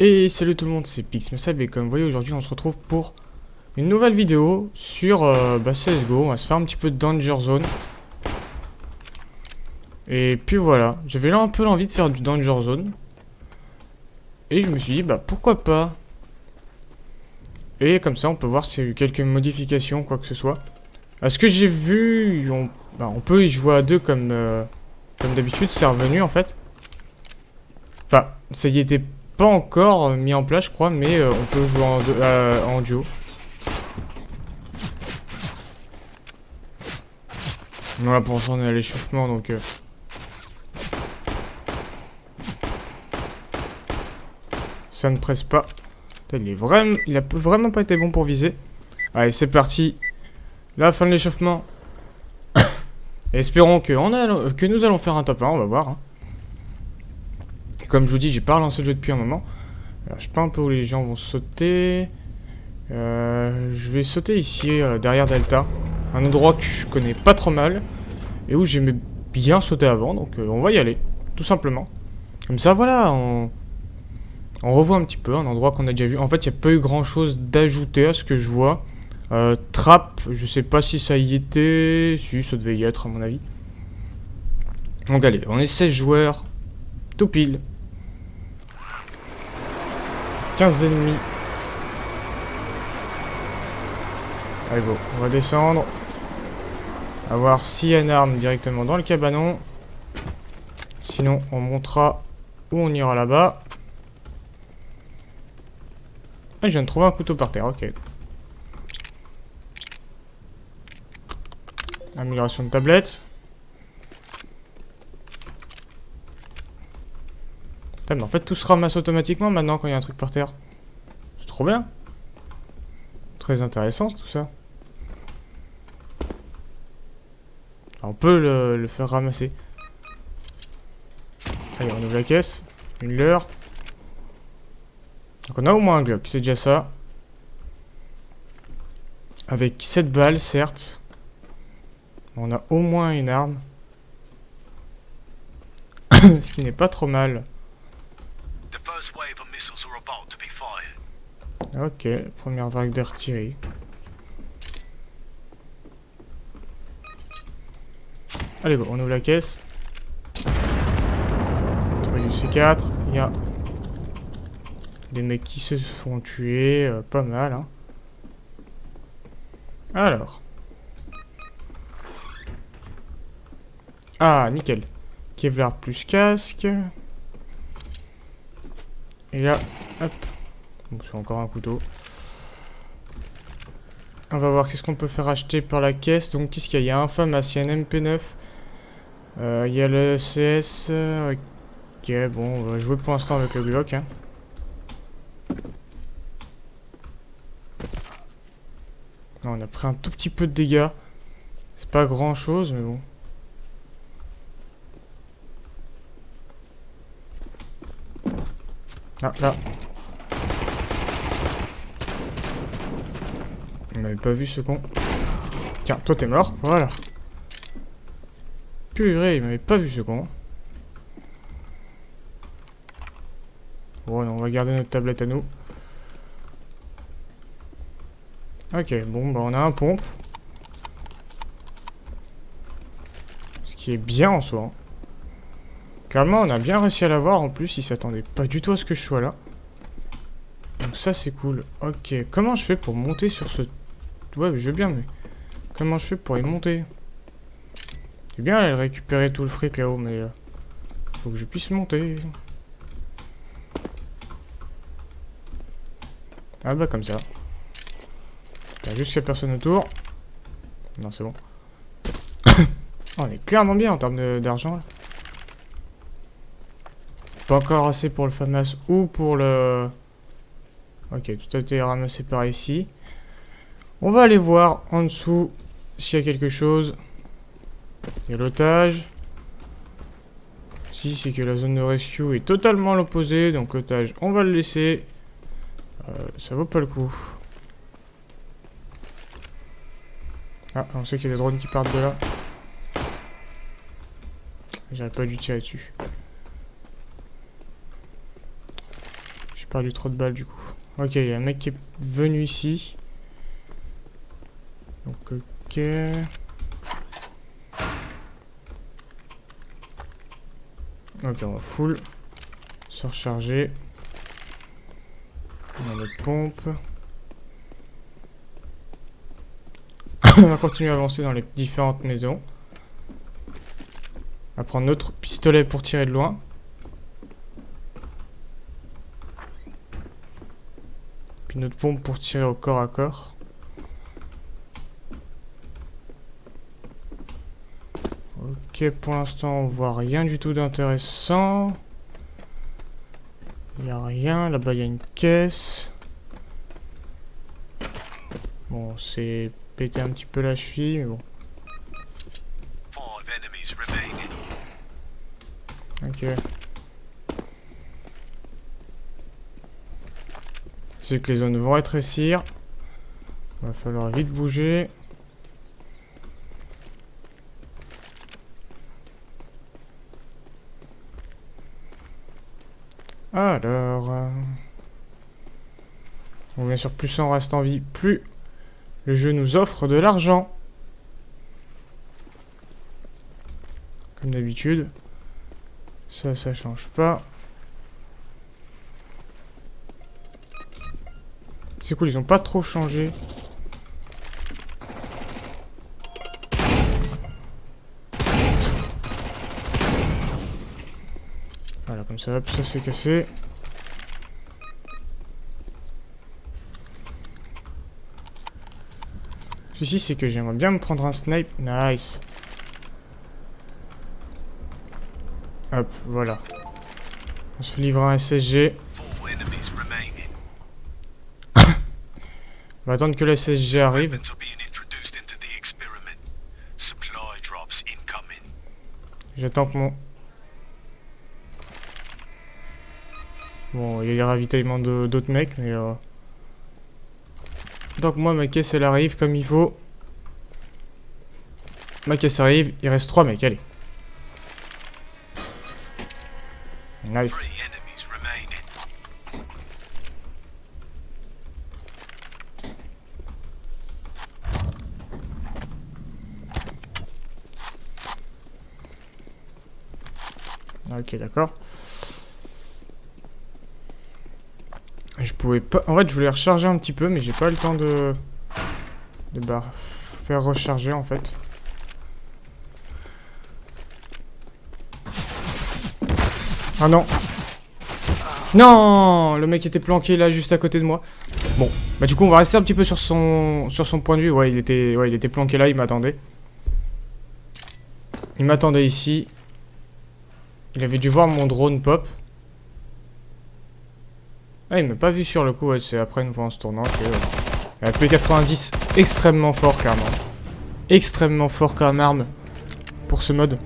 Et salut tout le monde, c'est Pixmesab et comme vous voyez aujourd'hui on se retrouve pour une nouvelle vidéo sur CSGO. On va se faire un petit peu de Danger Zone. Et puis voilà, j'avais là un peu l'envie de faire du Danger Zone. Et je me suis dit bah pourquoi pas. Et comme ça on peut voir s'il y a eu quelques modifications, quoi que ce soit. À ce que j'ai vu, on peut y jouer à deux comme d'habitude, c'est revenu en fait. Enfin, ça y était pas encore mis en place je crois, mais on peut jouer en duo. Non, là pour l'instant on est à l'échauffement donc ça ne presse pas. Il a vraiment pas été bon pour viser. Allez, c'est parti. La fin de l'échauffement. Espérons que nous allons faire un top 1, on va voir. Hein. Comme je vous dis, j'ai pas relancé le jeu depuis un moment. Alors, je sais pas un peu où les gens vont sauter. Je vais sauter ici, derrière Delta. Un endroit que je connais pas trop mal. Et où j'aimais bien sauter avant, donc on va y aller. Tout simplement. Comme ça, voilà, on revoit un petit peu un endroit qu'on a déjà vu. En fait, il n'y a pas eu grand chose d'ajouter à ce que je vois. Trap, je sais pas si ça y était. Si, ça devait y être à mon avis. Donc allez, on est 16 joueurs. Tout pile. 15 ennemis. Allez go, on va descendre. On va voir s'il y a une arme directement dans le cabanon. Sinon, on montera où on ira là-bas. Ah, je viens de trouver un couteau par terre, ok. Amélioration de tablette. Putain, mais en fait, tout se ramasse automatiquement maintenant quand il y a un truc par terre. C'est trop bien. Très intéressant tout ça. Alors, on peut le faire ramasser. Allez, on ouvre la caisse. Une leurre. Donc on a au moins un Glock, c'est déjà ça. Avec 7 balles, certes. On a au moins une arme. Ce qui n'est pas trop mal. Ok, première vague d'artillerie. Allez, bon, on ouvre la caisse. On trouve du C4. Il y a des mecs qui se font tuer. Pas mal, hein. Alors. Ah, nickel. Kevlar plus casque. Et là, hop. Bon, c'est encore un couteau. On va voir qu'est-ce qu'on peut faire acheter par la caisse. Donc, qu'est-ce qu'il y a? Il y a un FAMAS, il y a un MP9. Il y a le CS. Ok, bon, on va jouer pour l'instant avec le Glock. Hein. Non, on a pris un tout petit peu de dégâts. C'est pas grand chose, mais bon. Ah, là. On m'avait pas vu ce con. Tiens, toi t'es mort, voilà. Purée, il m'avait pas vu ce con. Bon, on va garder notre tablette à nous. Ok, bon, bah on a un pompe. Ce qui est bien en soi. Hein. Clairement, on a bien réussi à l'avoir. En plus, il s'attendait pas du tout à ce que je sois là. Donc ça, c'est cool. Ok, comment je fais pour monter sur ce... Ouais, je veux bien, mais... Comment je fais pour y monter? C'est bien aller récupérer tout le fric là-haut, mais... faut que je puisse monter. Ah bah comme ça. T'as juste qu'il n'y a personne autour. Non, c'est bon. Oh, on est clairement bien en termes d'argent là. Pas encore assez pour le FAMAS ou pour le... Ok, tout a été ramassé par ici. On va aller voir en dessous s'il y a quelque chose. Il y a l'otage. Si, c'est que la zone de rescue est totalement à l'opposé. Donc l'otage, on va le laisser. Ça vaut pas le coup. Ah, on sait qu'il y a des drones qui partent de là. J'aurais pas dû tirer dessus. perdu trop de balles du coup. Ok, il y a un mec qui est venu ici. Donc ok. Ok, on va full. Se recharger. On a notre pompe. On va continuer à avancer dans les différentes maisons. On va prendre notre pistolet pour tirer de loin. Puis notre pompe pour tirer au corps à corps. Ok, pour l'instant on voit rien du tout d'intéressant. Il n'y a rien, là-bas il y a une caisse. Bon, c'est pété un petit peu la cheville, mais bon. Ok. C'est que les zones vont rétrécir. Va falloir vite bouger. Alors... Bon, bien sûr, plus on reste en vie, plus le jeu nous offre de l'argent. Comme d'habitude. Ça change pas. C'est cool, ils ont pas trop changé. Voilà, comme ça, hop, ça c'est cassé. Ceci, c'est que j'aimerais bien me prendre un snipe. Nice. Hop, voilà. On se livre un SSG. On va attendre que le SSG arrive. J'attends que mon... Bon, il y a les ravitaillements d'autres mecs, mais... Donc moi, ma caisse, elle arrive comme il faut. Ma caisse arrive, il reste 3 mecs, allez. Nice. Ok, d'accord. Je pouvais pas... En fait, je voulais recharger un petit peu, mais j'ai pas le temps de faire recharger, en fait. Ah non. Non, le mec était planqué là, juste à côté de moi. Bon, bah du coup, on va rester un petit peu sur son point de vue. Ouais, il était planqué là, il m'attendait. Il m'attendait ici. Il avait dû voir mon drone pop. Ah, il m'a pas vu sur le coup, ouais, c'est après une fois en se tournant que... P90, extrêmement fort, carrément. Extrêmement fort comme arme pour ce mode.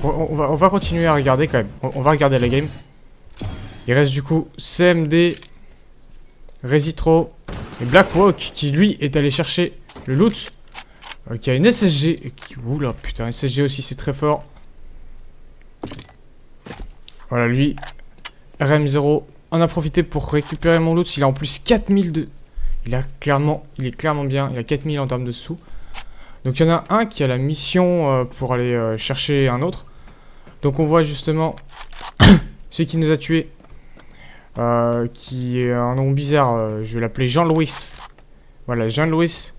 On va continuer à regarder quand même. On va regarder la game. Il reste du coup CMD, Resitro et Blackwalk qui lui est allé chercher le loot. Qui a une SSG. Oula putain, SSG aussi c'est très fort. Voilà lui. RM0 en a profité pour récupérer mon loot. Il a en plus 4000 de... Il est clairement bien. Il a 4000 en termes de sous. Donc il y en a un qui a la mission pour aller chercher un autre. Donc on voit justement celui qui nous a tués. Qui est un nom bizarre. Je vais l'appeler Jean-Louis. Voilà, Jean-Louis.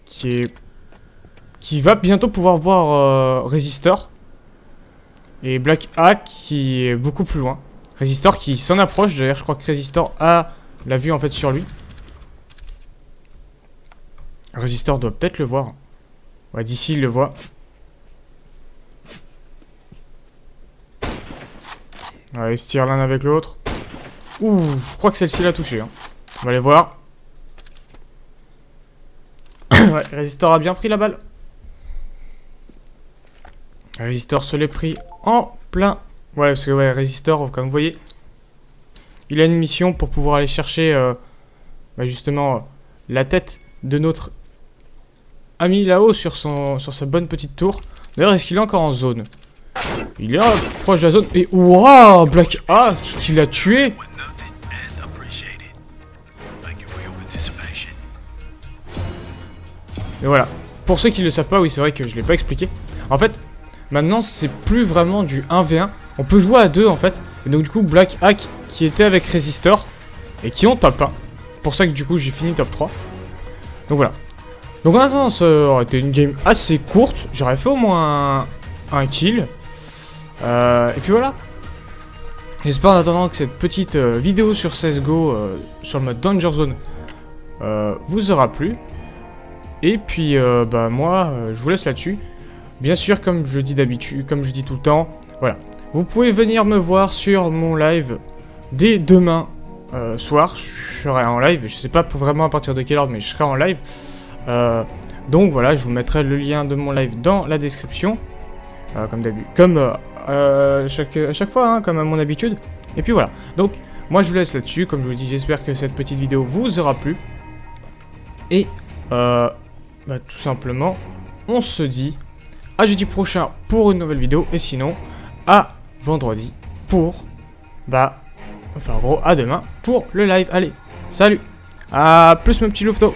Qui va bientôt pouvoir voir Resistor. Et Black Hack qui est beaucoup plus loin. Resistor qui s'en approche. D'ailleurs, je crois que Resistor a la vue en fait sur lui. Resistor doit peut-être le voir. Ouais, d'ici il le voit. Ouais, ils se tirent l'un avec l'autre. Ouh, je crois que celle-ci l'a touché. Hein. On va aller voir. Ouais, Resistor a bien pris la balle. Resistor se l'est pris en plein. Ouais, parce que ouais, Resistor, comme vous voyez, il a une mission pour pouvoir aller chercher justement la tête de notre ami là-haut sur sa bonne petite tour. D'ailleurs, est-ce qu'il est encore en zone? Il est là, proche de la zone. Et waouh, Black A qui l'a tué. Et voilà. Pour ceux qui ne le savent pas, oui, c'est vrai que je ne l'ai pas expliqué. En fait, maintenant, c'est plus vraiment du 1v1. On peut jouer à 2 en fait. Et donc, du coup, Black Hack qui était avec Resistor et qui ont top 1. Pour ça que du coup, j'ai fini top 3. Donc voilà. Donc en attendant, ça aurait été une game assez courte. J'aurais fait au moins un kill. Et puis voilà. J'espère en attendant que cette petite vidéo sur CSGO sur le mode Danger Zone vous aura plu. Et puis bah moi je vous laisse là-dessus. Bien sûr, comme je dis d'habitude, comme je dis tout le temps, voilà. Vous pouvez venir me voir sur mon live dès demain soir. Je serai en live, je sais pas vraiment à partir de quelle heure, mais je serai en live. Donc voilà, je vous mettrai le lien de mon live dans la description. Comme d'habitude, comme à chaque fois, hein, comme à mon habitude. Et puis voilà, donc moi je vous laisse là-dessus. Comme je vous dis, j'espère que cette petite vidéo vous aura plu. Et bah, tout simplement, on se dit à jeudi prochain pour une nouvelle vidéo. Et sinon, à vendredi pour, bah, enfin en gros, à demain pour le live. Allez, salut, à plus mes petits louveteaux.